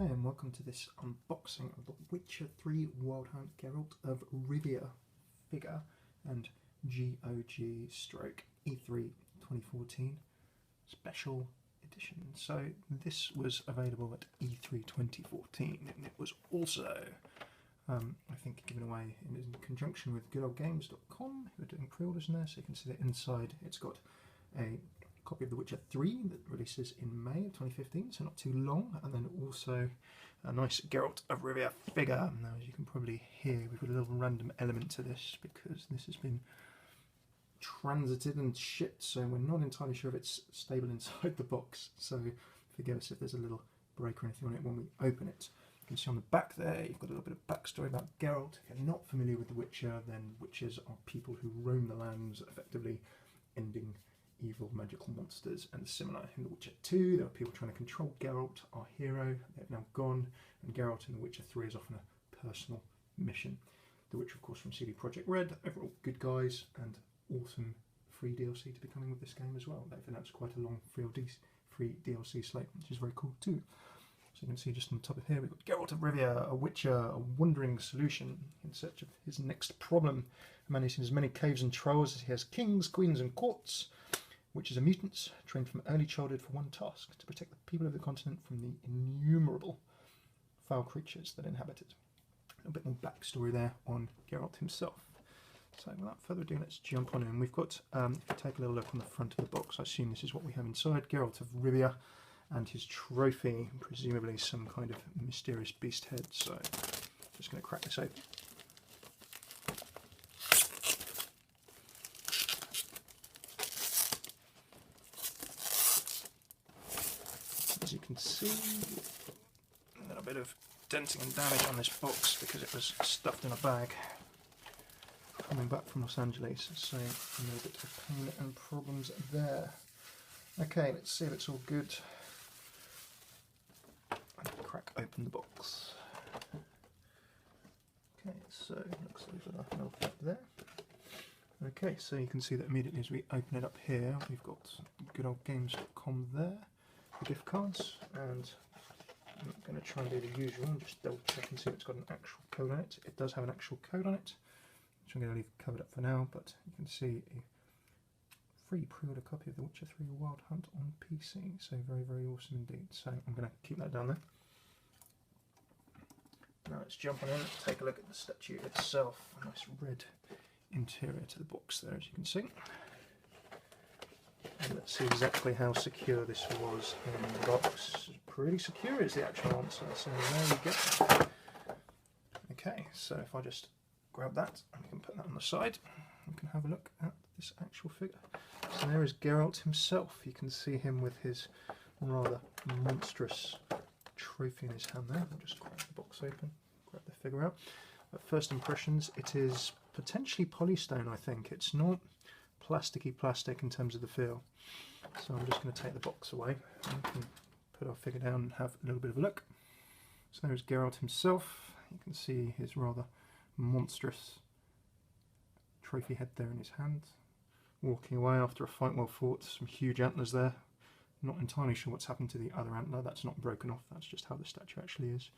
Hi and welcome to this unboxing of the Witcher 3 Wild Hunt Geralt of Rivia figure and GOG stroke E3 2014 special edition. So this was available at E3 2014 and it was also I think given away in conjunction with goodoldgames.com, who are doing pre-orders in there. So you can see that inside it's got a copy of The Witcher 3 that releases in May of 2015, so not too long, and then also a nice Geralt of Rivia figure. Now, as you can probably hear, we've got a little random element to this because this has been transited and shipped, so we're not entirely sure if it's stable inside the box, so forgive us if there's a little break or anything on it when we open it. You can see on the back there, you've got a little bit of backstory about Geralt. If you're not familiar with The Witcher, then witchers are people who roam the lands, effectively ending evil magical monsters and similar. In The Witcher 2, there are people trying to control Geralt, our hero. They've now gone, and Geralt in The Witcher 3 is often a personal mission. The Witcher, of course, from CD Projekt Red, overall good guys, and awesome free DLC to be coming with this game as well. They've announced quite a long free DLC slate, which is very cool too. So you can see just on the top of here, we've got Geralt of Rivia, a Witcher, a wandering solution in search of his next problem. Managing as many caves and trolls as he has kings, queens and courts. Witches are mutants, trained from early childhood for one task, to protect the people of the continent from the innumerable foul creatures that inhabit it. A bit more backstory there on Geralt himself. So without further ado, let's jump on in. We've got, if you take a little look on the front of the box, I assume this is what we have inside. Geralt of Rivia and his trophy, presumably some kind of mysterious beast head. So just going to crack this open. As you can see, a little bit of denting and damage on this box because it was stuffed in a bag coming back from Los Angeles, so a little bit of pain and problems there. Okay, let's see if it's all good. Crack open the box. Okay, so it looks like we've got our little flap there. Okay, so you can see that immediately as we open it up here, we've got goodoldgames.com there. Gift cards, and I'm going to try and do the usual and just double check and see if it's got an actual code on it. It does have an actual code on it, which I'm going to leave covered up for now, but you can see a free pre-order copy of The Witcher 3 Wild Hunt on PC, so very, very awesome indeed. So I'm going to keep that down there. Now let's jump on in and take a look at the statue itself. A nice red interior to the box there, as you can see. And let's see exactly how secure this was in the box. Pretty secure is the actual answer, so there we go. Okay, so if I just grab that and we can put that on the side, we can have a look at this actual figure. So there is Geralt himself. You can see him with his rather monstrous trophy in his hand there. I'll just crack the box open, grab the figure out. At first impressions, it is potentially polystone, I think. It's not plasticky plastic in terms of the feel. So I'm just going to take the box away and we can put our figure down and have a little bit of a look. So there's Geralt himself. You can see his rather monstrous trophy head there in his hand. Walking away after a fight well fought, some huge antlers there. Not entirely sure what's happened to the other antler, that's not broken off, that's just how the statue actually is.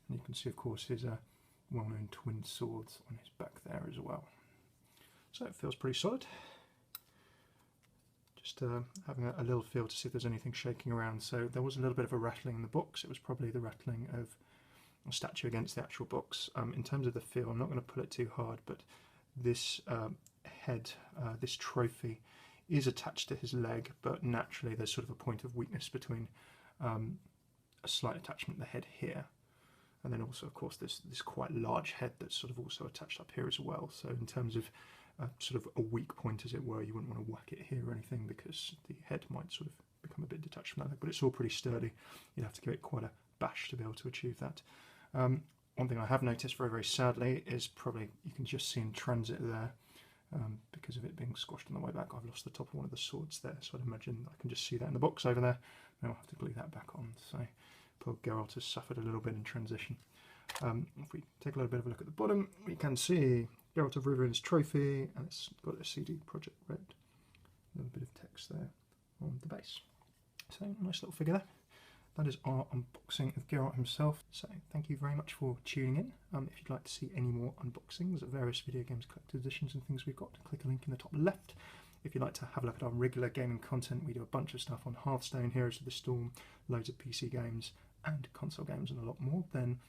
And you can see of course his well-known twin swords on his back there as well. So it feels pretty solid. Just having a little feel to see if there's anything shaking around. So there was a little bit of a rattling in the box. It was probably the rattling of a statue against the actual box. In terms of the feel, I'm not going to pull it too hard, but this head, this trophy, is attached to his leg, but naturally there's sort of a point of weakness between a slight attachment to the head here, and then also of course this quite large head that's sort of also attached up here as well. So in terms of sort of a weak point, as it were, you wouldn't want to whack it here or anything because the head might sort of become a bit detached from that leg, but it's all pretty sturdy. You'd have to give it quite a bash to be able to achieve that. One thing I have noticed very, very sadly is probably you can just see in transit there, because of it being squashed on the way back, I've lost the top of one of the swords there, so I'd imagine I can just see that in the box over there. Now I'll have to glue that back on. So poor Geralt has suffered a little bit in transition. If we take a little bit of a look at the bottom, we can see Geralt of Rivia's trophy, and it's got a CD Projekt Red. A little bit of text there on the base. So nice little figure there. that is our unboxing of Geralt himself. So thank you very much for tuning in. If you'd like to see any more unboxings of various video games collector's editions and things we've got, click a link in the top left. If you'd like to have a look at our regular gaming content, we do a bunch of stuff on Hearthstone, Heroes of the Storm, loads of PC games and console games and a lot more, then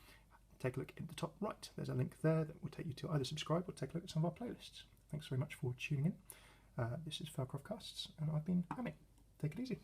take a look in the top right. There's a link there that will take you to either subscribe or take a look at some of our playlists. Thanks very much for tuning in. This is FailCraft Casts, and I've been Hammy. Take it easy.